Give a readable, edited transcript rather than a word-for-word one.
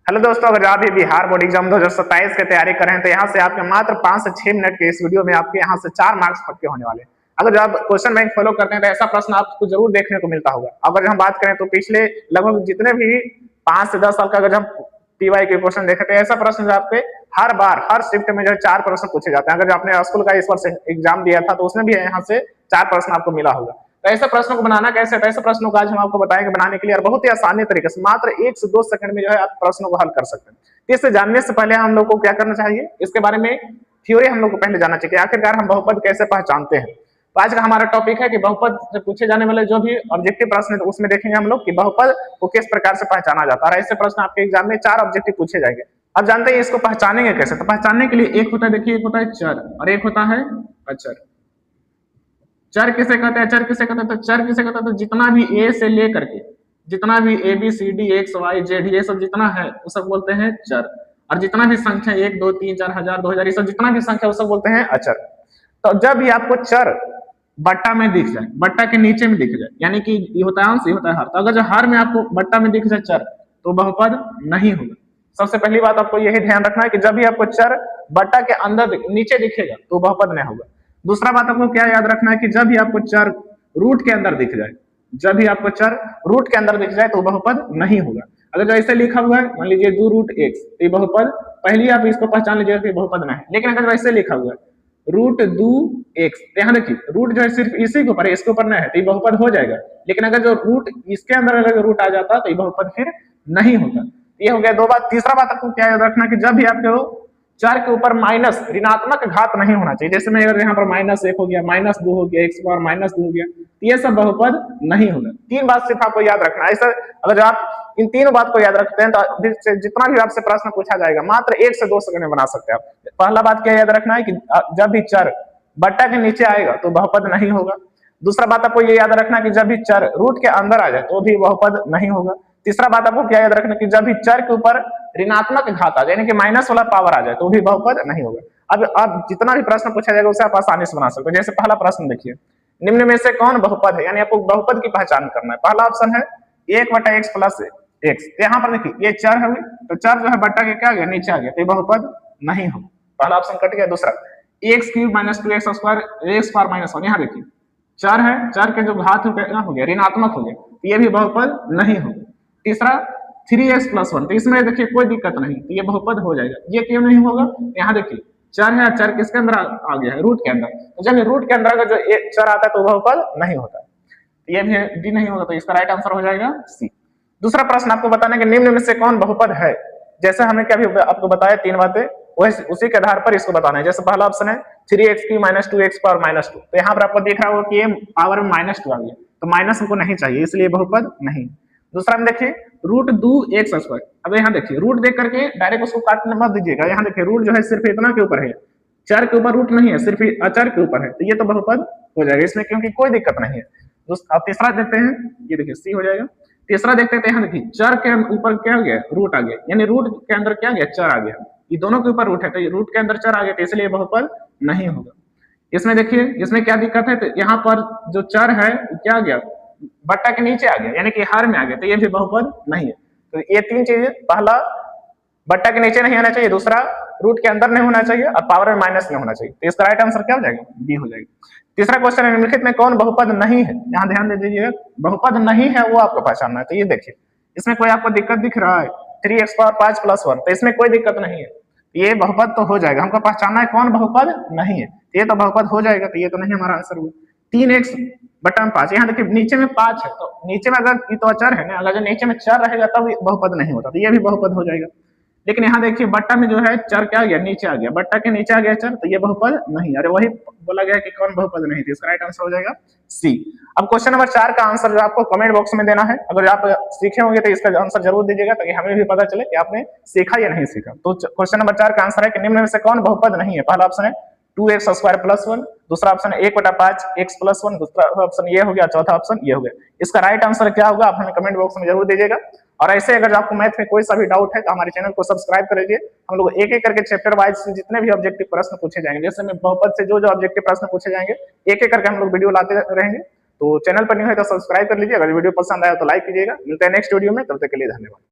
Hello दोस्तों, अगर आप भी बिहार बोर्ड एग्जाम 2027 की तैयारी कर रहे हैं तो यहाँ से आपके मात्र 5 से 6 मिनट के इस वीडियो में आपके यहाँ से 4 मार्क्स पक्के होने वाले हैं। अगर आप क्वेश्चन बैंक फॉलो करते हैं तो ऐसा प्रश्न आपको जरूर देखने को मिलता होगा। अगर हम बात करें तो पिछले लगभग जितने भी 5 से 10 साल का अगर हम पीवाई के क्वेश्चन देखे तो ऐसा प्रश्न आपके हर बार हर शिफ्ट में जो 4 प्रश्न पूछे जाते हैं। अगर आपने स्कूल का इस वर्ष एग्जाम दिया था तो उसमें भी यहाँ से 4 प्रश्न आपको मिला होगा। तो ऐसे प्रश्नों को बनाना कैसे है, ऐसे प्रश्नों को आज हम आपको बताएंगे बनाने के लिए, और बहुत ही आसानी तरीके से मात्र 1 से 2 सेकंड में जो है आप प्रश्नों को हल कर सकते हैं। तो इससे जानने से पहले हम लोग को क्या करना चाहिए, इसके बारे में थ्योरी हम लोग को पहले जानना चाहिए। आखिरकार हम बहुपद कैसे पहचानते हैं। तो आज का हमारा टॉपिक है कि बहुपद से पूछे जाने वाले जो भी ऑब्जेक्टिव प्रश्न है तो उसमें देखेंगे हम लोग कि बहुपद को किस प्रकार से पहचाना जाता है। और ऐसे प्रश्न आपके एग्जाम में 4 ऑब्जेक्टिव पूछे जाएंगे। अब जानते हैं इसको पहचानेंगे कैसे। तो पहचानने के लिए एक होता है, देखिए, एक होता है चर और एक होता है अचर। चर किसे कहते हैं, चर किसे कहते हैं, तो चर किसे कहते हैं, तो जितना भी ए से लेकर के जितना भी A B C D X Y Z ये सब जितना है वो सब बोलते हैं चर। और जितना भी संख्या 1 2 3 4 हजार 2000 ये सब जितना भी संख्या वो सब बोलते हैं अचर। तो जब भी आपको चर बट्टा में दिख जाए, बट्टा के नीचे में दिख जाए, यानी कि ये होता है अंश, ये होता है हर, तो अगर जो हर में आपको बट्टा में दिख जाए चर तो बहुपद नहीं होगा। सबसे पहली बात आपको यही ध्यान रखना है कि जब भी आपको चर बट्टा के अंदर नीचे दिखेगा तो बहुपद नहीं होगा। दूसरा बात आपको क्या याद रखना है कि जब भी आपको चर रूट के अंदर दिख जाए, जब भी आपको चर रूट के अंदर दिख जाए तो बहुपद नहीं होगा। अगर जो ऐसे लिखा हुआ है, मान लीजिए 2 रूट x, तो ये बहुपद पहले आप इसको पहचान लीजिएगा कि बहुपद नहीं है। लेकिन अगर वैसे लिखा हुआ है रूट 2 x, तो यहाँ देखिए रूट जो है सिर्फ इसी के ऊपर है, इसके ऊपर नहीं है, तो ये बहुपद हो जाएगा। लेकिन अगर जो रूट इसके अंदर अगर रूट आ जाता तो ये बहुपद फिर नहीं होता। ये हो गया 2 बात। तीसरा बात आपको क्या याद रखना कि जब भी आपको चर के ऊपर माइनस ऋणात्मक घात नहीं होना चाहिए। जैसे मैं अगर यहाँ पर -1 हो गया, -2 हो गया, x पावर -2 हो गया, तो ये सब बहुपद नहीं होगा। 3 बात सिर्फ आपको याद रखना है। ऐसा अगर आप इन तीनों बात को याद रखते हैं तो जितना भी आपसे प्रश्न पूछा जाएगा मात्र 1 से 2 सेकंड में बना सकते हैं आप। पहला बात क्या याद रखना है कि जब भी चर बट्टा के नीचे आएगा तो बहुपद नहीं होगा। दूसरा बात आपको ये याद रखना कि जब भी चर रूट के अंदर आ जाए तो भी बहुपद नहीं होगा। तीसरा बात आपको क्या याद रखना कि जब भी चर के ऊपर ऋणात्मक घात आ जाए, यानी कि माइनस वाला पावर आ जाए, तो भी बहुपद नहीं होगा। अब जितना भी प्रश्न पूछा जाएगा उसे आप आसानी से बना सकते हो। जैसे पहला प्रश्न देखिए, निम्न में से कौन बहुपद है, यानी आपको बहुपद की पहचान करना है। पहला ऑप्शन है 1/x प्लस x। यहाँ पर देखिए ये चर है, तो चर जो है बट्टा के क्या आ गया, नीचे आ गया, तो ये बहुपद नहीं होगा। पहला ऑप्शन कट गया। दूसरा x³ - 2x² x पावर -1, यहाँ देखिए चर है, चर के जो घात हो गया ऋणात्मक हो गया, तो ये भी बहुपद नहीं होगा। तीसरा 3x + 1, तो इसमें देखिए कोई दिक्कत नहीं, तो ये बहुपद हो जाएगा। ये क्यों नहीं होगा, यहाँ देखिए चर है, चर किसके अंदर आ गया है, रूट के अंदर। तो जब रूट के अंदर अगर जो चर आता है तो बहुपद नहीं होता, तो ये भी डी नहीं होगा, तो इसका राइट आंसर हो जाएगा सी। दूसरा प्रश्न आपको बताना है कि निम्न में से कौन बहुपद है। जैसे हमने क्या भी आपको बताया 3 बातें, उसी के आधार पर इसको बताना है। जैसे पहला ऑप्शन है 3x³ - 2x पावर -2, तो यहाँ पर आपको देख रहा होगा कि ये पावर में -2 आ गया, तो माइनस हमको नहीं चाहिए, इसलिए बहुपद नहीं। दूसरा में देखिए रूट 2x², अब यहाँ देखिए रूट देख करके डायरेक्ट उसको काटने मत दीजिएगा। यहाँ देखिए रूट जो है सिर्फ इतना के ऊपर है, चर के ऊपर रूट नहीं है, सिर्फ अचर के ऊपर है, तो ये तो बहुपद हो जाएगा इसमें, क्योंकि कोई दिक्कत नहीं है। अब तीसरा देखते हैं, ये देखिए सी हो जाएगा। तीसरा देखते हैं, यहाँ देखिए चर के ऊपर क्या हो गया, रूट आ गया, यानी रूट के अंदर क्या आ गया, चर आ गया। ये दोनों के ऊपर रूट है, तो रूट के अंदर चर आ गया, तो इसलिए बहुपद नहीं होगा। इसमें देखिए इसमें क्या दिक्कत है, तो यहाँ पर जो चर है क्या आ गया, बट्टा के नीचे आ गया, यानी कि हर में आ गया, तो ये भी बहुपद नहीं है। तो ये 3 चीजें, पहला बट्टा के नीचे नहीं आना चाहिए, दूसरा रूट के अंदर नहीं होना चाहिए, और पावर में माइनस नहीं होना चाहिए। तो इसका राइट आंसर क्या हो जाएगा, बी हो जाएगा। तीसरा क्वेश्चन है निम्नलिखित में कौन बहुपद नहीं है। यहाँ ध्यान दे दीजिए, बहुपद नहीं है वो आपको पहचानना है। तो ये देखिए इसमें कोई आपको दिक्कत दिख रहा है, 3x पावर 5 + 1, तो इसमें कोई दिक्कत नहीं है, ये बहुपद तो हो जाएगा। हमको पहचानना है कौन बहुपद नहीं है, ये तो बहुपद हो जाएगा, तो ये तो नहीं हमारा आंसर हुआ। 3x/5, यहाँ देखिए नीचे में 5 है, तो नीचे में अगर ये तो अचर है ना, अगर जो नीचे में चर रहेगा तब बहुपद नहीं होता, तो ये भी बहुपद हो जाएगा। लेकिन यहाँ देखिए बट्टा में जो है चर क्या आ गया, नीचे आ गया, बट्टा के नीचे आ गया चर, तो ये बहुपद नहीं। अरे वही बोला गया कि कौन बहुपद नहीं, तो इसका राइट आंसर हो जाएगा सी। अब क्वेश्चन नंबर 4 का आंसर जो आपको कमेंट बॉक्स में देना है। अगर आप सीखे होंगे तो इसका आंसर जरूर दीजिएगा, ताकि हमें भी पता चले कि आपने सीखा या नहीं सीखा। तो क्वेश्चन नंबर 4 का आंसर है कि निम्न में से कौन बहुपद नहीं है। पहला ऑप्शन है 2x² + 1, दूसरा ऑप्शन है 1/5x + 1, दूसरा ऑप्शन ये हो गया, चौथा ऑप्शन ये हो गया। इसका राइट आंसर क्या होगा आप हमें कमेंट बॉक्स में जरूर दीजिएगा। और ऐसे अगर आपको मैथ में कोई सा भी डाउट है तो हमारे चैनल को सब्सक्राइब कर लीजिए। हम लोग एक एक करके चैप्टर वाइज जितने भी ऑब्जेक्टिव प्रश्न पूछे जाएंगे, जैसे में बहुपद से जो ऑब्जेक्टिव प्रश्न पूछे जाएंगे, एक एक करके हम लोग वीडियो लाते रहेंगे। तो चैनल पर न्यू है तो सब्सक्राइब कर लीजिए। अगर वीडियो पसंद आया तो लाइक कीजिएगा। मिलते हैं नेक्स्ट वीडियो में, तब तक के लिए धन्यवाद।